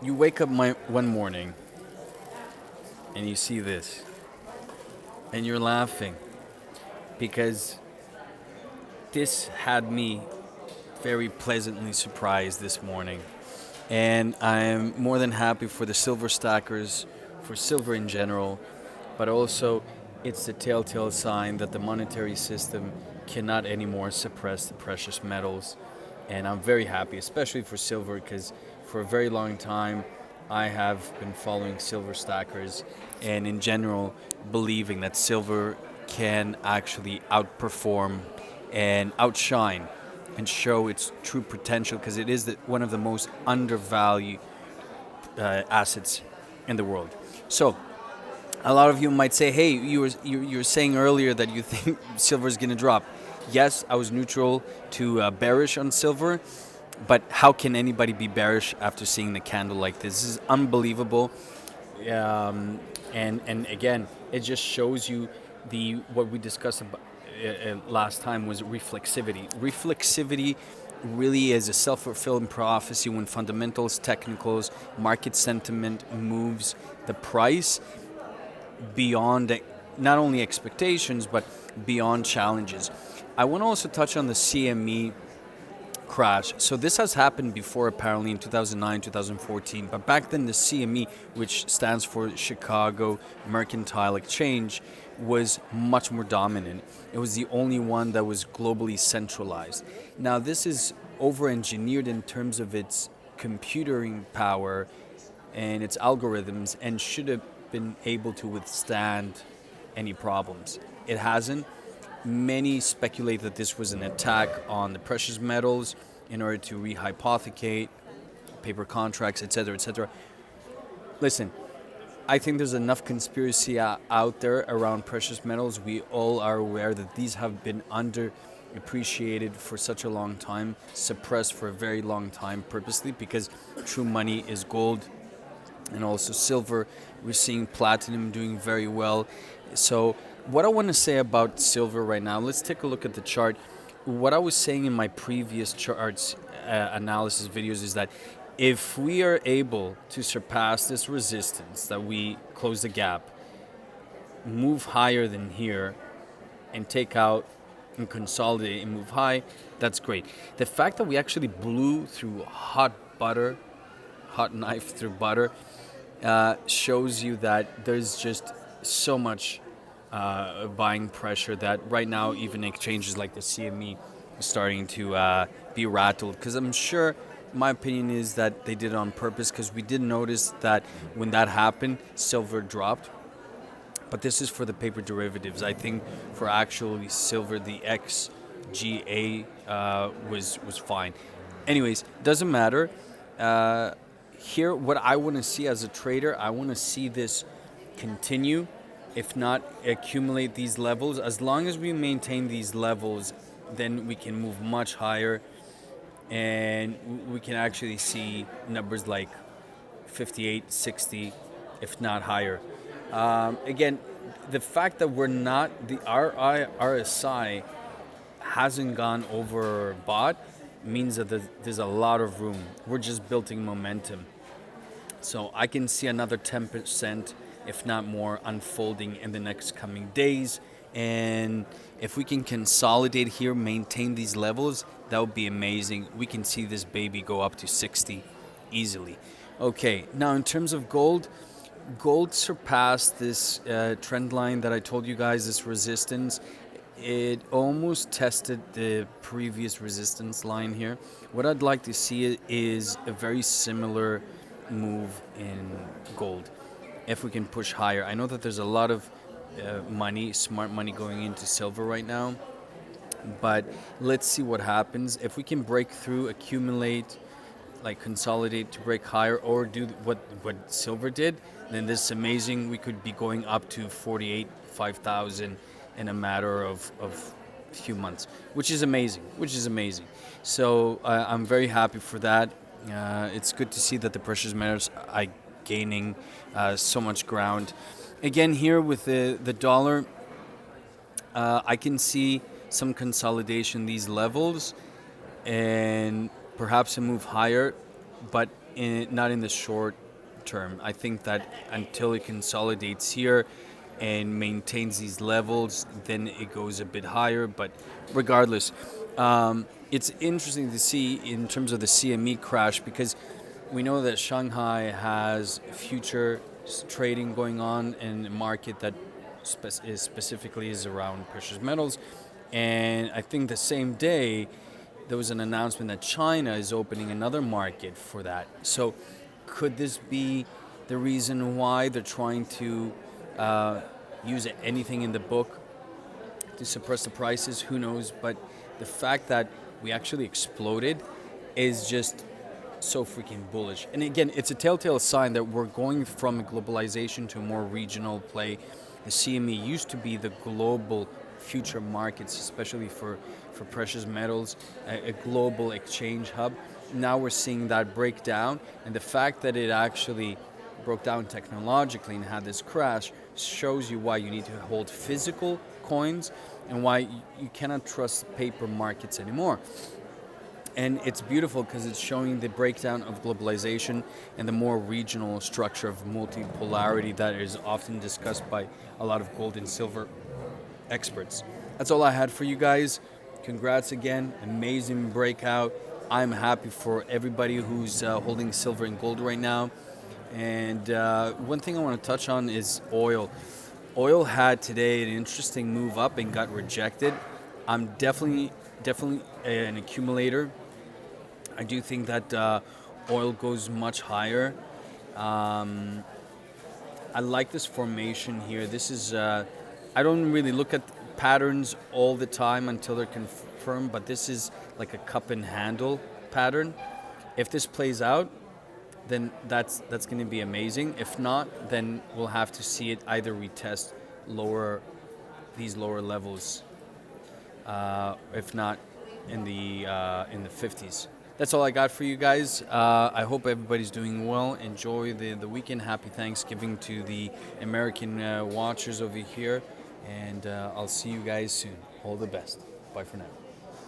You wake up one morning and you see this, and you're laughing because this had me very pleasantly surprised this morning. And I'm more than happy for the silver stackers, for silver in general, but also it's the telltale sign that the monetary system cannot anymore suppress the precious metals. And I'm very happy, especially for silver, because for a very long time I have been following silver stackers and in general believing that silver can actually outperform and outshine and show its true potential because it is one of the most undervalued assets in the world. So, a lot of you might say, "Hey, you were saying earlier that you think silver is going to drop." Yes, I was neutral to bearish on silver, but how can anybody be bearish after seeing the candle like this? This is unbelievable, and again, it just shows you the what we discussed about, last time was reflexivity. Reflexivity really is a self-fulfilling prophecy when fundamentals, technicals, market sentiment moves the price beyond not only expectations but beyond challenges. I want to also touch on the CME crash. So this has happened before apparently in 2009, 2014, but back then the CME, which stands for Chicago Mercantile Exchange, was much more dominant. It was the only one that was globally centralized. Now this is over-engineered in terms of its computing power and its algorithms and should have been able to withstand any problems. It hasn't. Many speculate that this was an attack on the precious metals in order to rehypothecate paper contracts, etc., etc. Listen, I think there's enough conspiracy out there around precious metals. We all are aware that these have been underappreciated for such a long time, suppressed for a very long time purposely because true money is gold and also silver. We're seeing platinum doing very well. So what I want to say about silver right now, let's take a look at the chart. What I was saying in my previous charts analysis videos is that if we are able to surpass this resistance, that we close the gap, move higher than here, and take out and consolidate and move high, that's great. The fact that we actually blew through hot knife through butter, shows you that there's just so much buying pressure that right now even exchanges like the CME is starting to be rattled. Because I'm sure, my opinion is that they did it on purpose because we did notice that when that happened, silver dropped. But this is for the paper derivatives. I think for actually silver, the XGA was fine. Anyways, doesn't matter. Here, what I want to see as a trader, I want to see this continue, if not accumulate these levels. As long as we maintain these levels, then we can move much higher and we can actually see numbers like 58, 60, if not higher. Again, the fact that we're not, the RSI hasn't gone overbought means that there's a lot of room. We're just building momentum. So I can see another 10%, if not more, unfolding in the next coming days. And if we can consolidate here, maintain these levels, that would be amazing. We can see this baby go up to 60 easily. Okay, now in terms of gold, gold surpassed this trend line that I told you guys, this resistance. It almost tested the previous resistance line here. What I'd like to see is a very similar move in gold if we can push higher. I know that there's a lot of smart money going into silver right now, but let's see what happens. If we can break through, accumulate, like consolidate to break higher, or do what silver did, then this is amazing. We could be going up to 48, 5,000 in a matter of a few months, which is amazing. So I'm very happy for that. It's good to see that the precious metals are gaining so much ground. Again, here with the dollar, I can see some consolidation these levels and perhaps a move higher, but not in the short term. I think that until it consolidates here and maintains these levels, then it goes a bit higher. But regardless, it's interesting to see in terms of the CME crash, because we know that Shanghai has future trading going on in a market that specifically is around precious metals. And I think the same day there was an announcement that China is opening another market for that. So could this be the reason why they're trying to use anything in the book to suppress the prices? Who knows? But the fact that we actually exploded is just so freaking bullish. And again, it's a telltale sign that we're going from globalization to a more regional play. The CME used to be the global future markets, especially for precious metals, a global exchange hub. Now we're seeing that break down, and the fact that it actually broke down technologically and had this crash shows you why you need to hold physical coins and why you cannot trust paper markets anymore. And it's beautiful because it's showing the breakdown of globalization and the more regional structure of multipolarity that is often discussed by a lot of gold and silver experts. That's all I had for you guys. Congrats again, amazing breakout. I'm happy for everybody who's holding silver and gold right now. And one thing I want to touch on is oil. Oil had today an interesting move up and got rejected. I'm definitely an accumulator. I do think that oil goes much higher. I like this formation here. This is, I don't really look at patterns all the time until they're confirmed, but this is like a cup and handle pattern. If this plays out, then that's going to be amazing. If not, then we'll have to see it either retest these lower levels, if not in the 50s. That's all I got for you guys. I hope everybody's doing well. Enjoy the weekend. Happy Thanksgiving to the American watchers over here. And I'll see you guys soon. All the best. Bye for now.